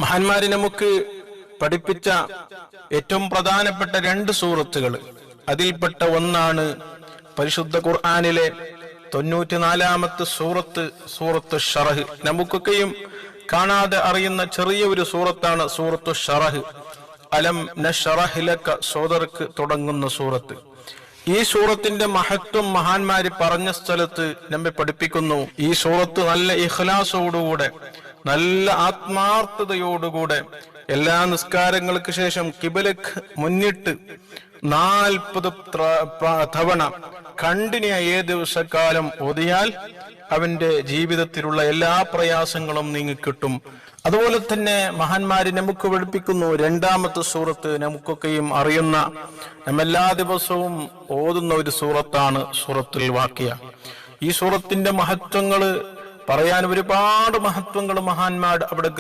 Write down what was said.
മഹാന്മാര് നമുക്ക് പഠിപ്പിച്ച ഏറ്റവും പ്രധാനപ്പെട്ട 2 സൂറത്തുകൾ, അതിൽപ്പെട്ട ഒന്നാണ് പരിശുദ്ധ ഖുർആനിലെ 94-ാമത്തെ സൂറത്ത് ഷറഹ്. നമുക്കൊക്കെയും കാണാതെ അറിയുന്ന ചെറിയ ഒരു സൂറത്താണ് സൂറത്തു ഷറഹ്. അലം നശ്റഹ് ലക, സോദർക്ക് തുടങ്ങുന്ന സൂറത്ത്. ഈ സൂറത്തിന്റെ മഹത്വം മഹാന്മാര് പറഞ്ഞ സ്ഥലത്ത് നമ്മെ പഠിപ്പിക്കുന്നു. ഈ സൂറത്ത് നല്ല ഇഖ്ലാസോടുകൂടെ, നല്ല ആത്മാർത്ഥതയോടുകൂടെ എല്ലാ നിസ്കാരങ്ങൾക്ക് ശേഷം കിബിലക്ക് മുന്നിട്ട് 40 തവണ കണ്ടിന്യൂയായി 7 ദിവസക്കാലം ഓതിയാൽ അവന്റെ ജീവിതത്തിലുള്ള എല്ലാ പ്രയാസങ്ങളും നീങ്ങിക്കിട്ടും. അതുപോലെ തന്നെ മഹാന്മാര് നമുക്ക് പഠിപ്പിക്കുന്നു 2-ാമത്തെ സൂറത്ത്, നമുക്കൊക്കെയും അറിയുന്ന, നമ്മെല്ലാ ദിവസവും ഓതുന്ന ഒരു സൂറത്താണ് സൂറത്തുൽ വാഖിയ. ഈ സൂറത്തിന്റെ മഹത്വങ്ങള് പറയാൻ ഒരുപാട് മഹത്വങ്ങൾ മഹാന്മാർ അവിടെ